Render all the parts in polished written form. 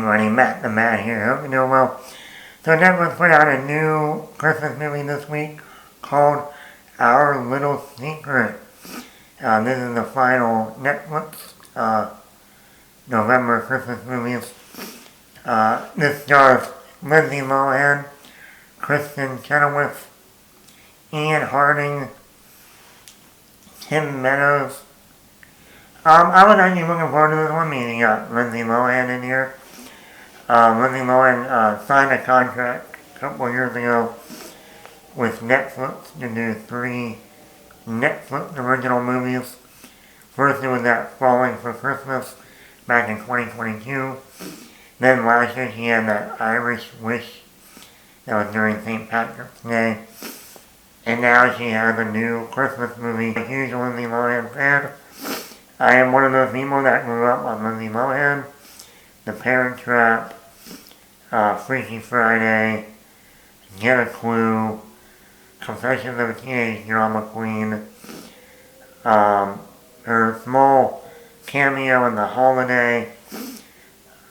everybody, Matt the Man here. Hope you're doing well. So Netflix put out a new Christmas movie this week called Our Little Secret. This is the final Netflix November Christmas movies. This stars Lindsay Lohan, Kristen Chenoweth, Ian Harding, Tim Meadows. I was actually looking forward to this one meeting. Lindsay Lohan in here. Lindsay Lohan signed a contract a couple of years ago with Netflix to do 3 Netflix original movies. First it was that Falling for Christmas back in 2022. Then last year she had that Irish Wish that was during St. Patrick's Day. And now she has a new Christmas movie. I'm a huge Lindsay Lohan fan. I am one of those people that grew up on Lindsay Lohan, The Parent Trap, Freaky Friday, Get a Clue, Confessions of a Teenage Drama Queen, her small cameo in The Holiday,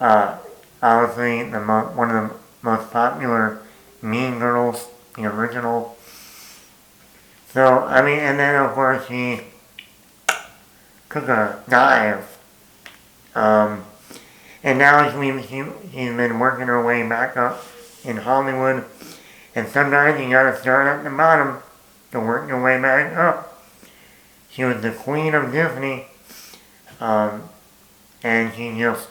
obviously one of the most popular Mean Girls, the original. So, and then of course she took a dive. And now she's been working her way back up in Hollywood. And sometimes you gotta start at the bottom to work your way back up. She was the queen of Disney. And she just,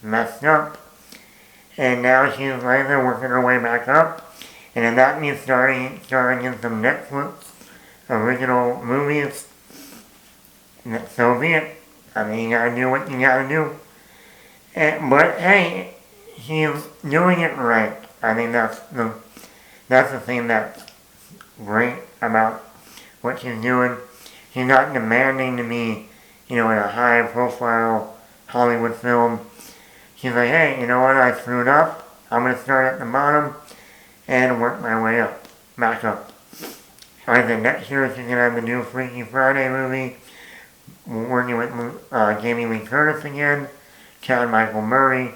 messed up. And now she's right there working her way back up. And then that means starring in some Netflix original movies. So be it. You gotta do what you gotta do. But hey, she's doing it right. I think that's the thing that's great about what she's doing. She's not demanding to be, in a high profile Hollywood film. She's like, hey, you know what, I screwed up. I'm gonna start at the bottom and work my way up, back up. I think next year she's gonna have the new Freaky Friday movie, working with Jamie Lee Curtis again, Chad Michael Murray,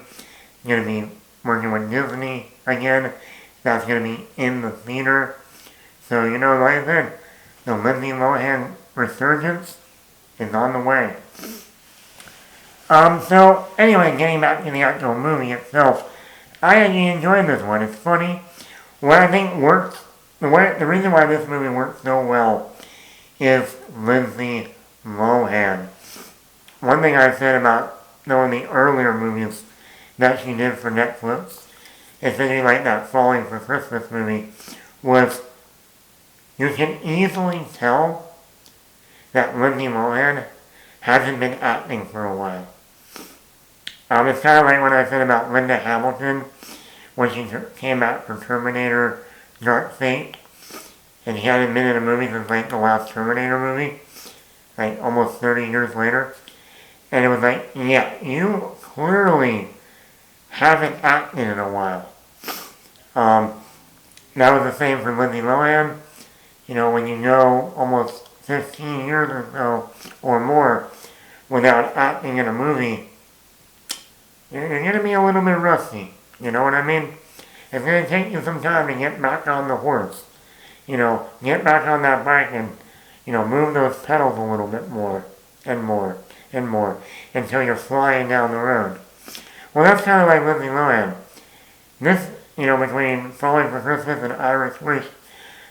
going to be working with Disney again. That's going to be in the theater. So, like I said, the Lindsay Lohan resurgence is on the way. So, anyway, getting back to the actual movie itself, I actually enjoyed this one. It's funny. What I think works, the reason why this movie works so well is Lindsay Lohan. One thing I said about one of the earlier movies that she did for Netflix, especially like that Falling for Christmas movie, was you can easily tell that Lindsay Lohan hasn't been acting for a while. It's kind of like what I said about Linda Hamilton when she came back from Terminator Dark Fate, and she hadn't been in a movie since like the last Terminator movie, like almost 30 years later. And it was like, yeah, you clearly haven't acted in a while. That was the same for Lindsay Lohan. When you go almost 15 years or so, or more, without acting in a movie, you're going to be a little bit rusty. You know what I mean? It's going to take you some time to get back on the horse. Get back on that bike and, move those pedals a little bit more, and more, and more, until you're flying down the road. Well, that's kind of like Lindsay Lohan. This, between Falling for Christmas and Irish Wish,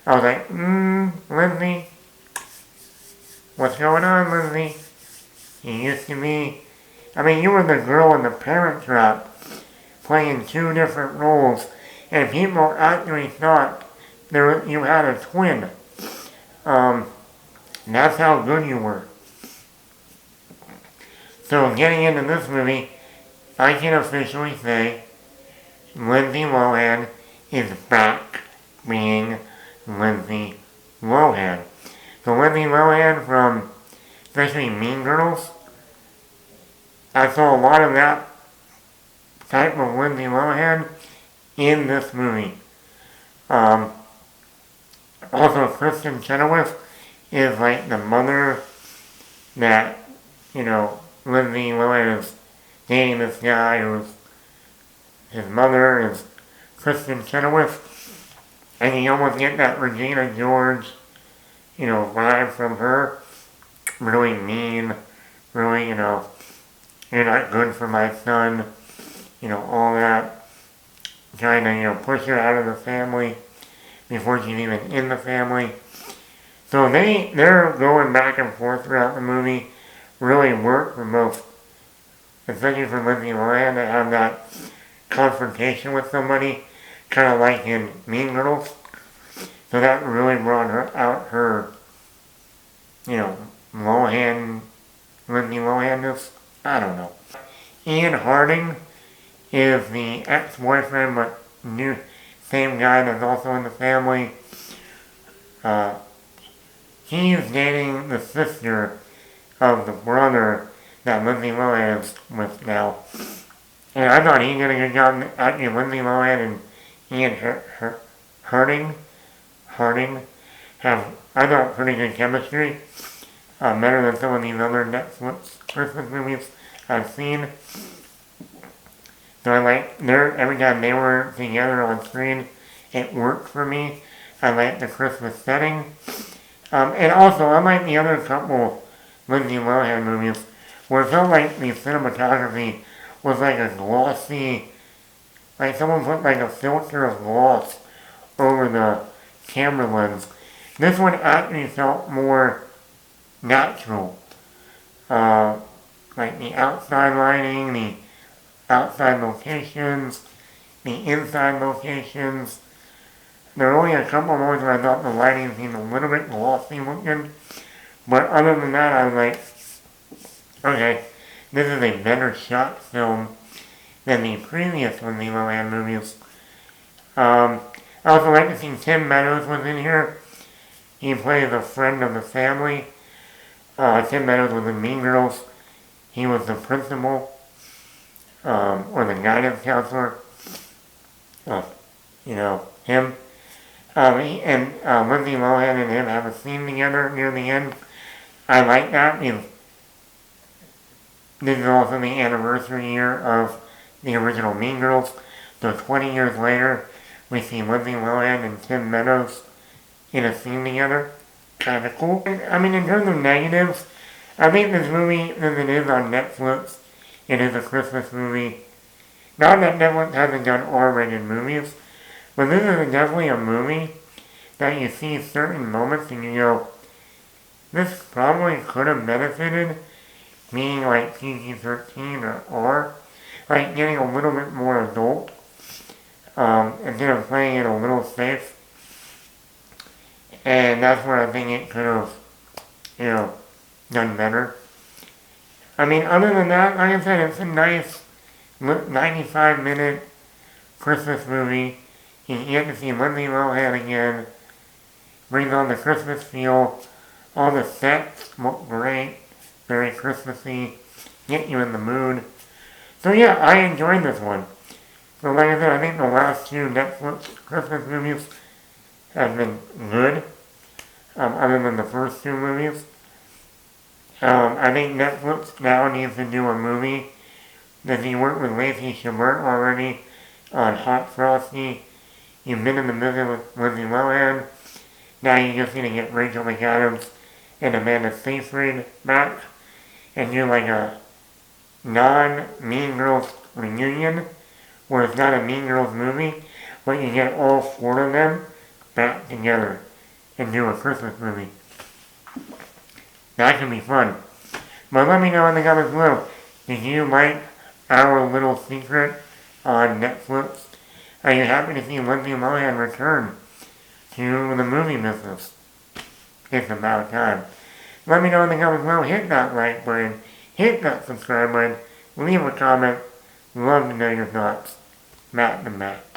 I was like, Lindsay, what's going on, Lindsay? You used to be, you were the girl in The Parent Trap, playing 2 different roles, and people actually thought you had a twin. That's how good you were. So getting into this movie, I can officially say Lindsay Lohan is back being Lindsay Lohan. So Lindsay Lohan from especially Mean Girls, I saw a lot of that type of Lindsay Lohan in this movie. Also Kristen Chenoweth is like the mother that, Lindsay Lohan is dating this guy his mother is Kristen Chenoweth, and you almost get that Regina George, vibe from her. Really mean, really, you're not good for my son, all that. Trying to, push her out of the family before she's even in the family. So they're going back and forth throughout the movie. Really work for both, especially for Lindsay Lohan, to have that confrontation with somebody, kind of like in Mean Girls. So that really brought out her, Lohan, Lindsay Lohan-ness. I don't know. Ian Harding is the ex-boyfriend, but same guy that's also in the family. He's dating the sister of the brother that Lindsay Lohan is with now. And I thought he did a good job acting Lindsay Lohan and Ian Harding have, I thought, pretty good chemistry. Better than some of these other Netflix Christmas movies I've seen. So I like every time they were together on screen, it worked for me. I like the Christmas setting. And also, I like the other couple Lindsay Lohan movies where it felt like the cinematography was like a glossy, like someone put like a filter of gloss over the camera lens. This one actually felt more natural. Like the outside lighting, the outside locations, the inside locations. There are only a couple of moments where I thought the lighting seemed a little bit glossy looking. But other than that, I was like, okay, this is a better shot film than the previous Lindsay Lohan movies. I also like to see Tim Meadows was in here. He plays a friend of the family. Tim Meadows was in Mean Girls. He was the principal, or the guidance counselor. Him. Lindsay Lohan and him have a scene together near the end. I like that. This is also the anniversary year of the original Mean Girls. So 20 years later, we see Lindsay Lohan and Tim Meadows in a scene together. Kind of cool. I mean, in terms of negatives, I think this movie, as it is on Netflix, it is a Christmas movie. Not that Netflix hasn't done R-rated movies, but this is definitely a movie that you see certain moments and you go, this probably could have benefited being like PG-13 or R, like getting a little bit more adult, instead of playing it a little safe. And that's where I think it could have, done better. I mean, other than that, like I said, it's a nice 95-minute Christmas movie. You get to see Lindsay Lohan again. Brings on the Christmas feel. All the sets look great. Very Christmassy. Get you in the mood. So yeah, I enjoyed this one. So like I said, I think the last two Netflix Christmas movies have been good. Other than the first two movies. I think Netflix now needs to do a movie. Does he work with Lacey Chabert already on Hot Frosty? You've been in the movie with Lindsay Lohan. Now you just need to get Rachel McAdams and Amanda Seyfried back and do like a non-Mean Girls reunion where it's not a Mean Girls movie, but you get all four of them back together and do a Christmas movie. That could be fun. But let me know in the comments below, did you like our little secret on Netflix? Are you happy to see Lindsay Lohan return to the movie business? It's about time. Let me know in the comments below. Hit that like button. Hit that subscribe button. Leave a comment. Love to know your thoughts. Matt the Matt.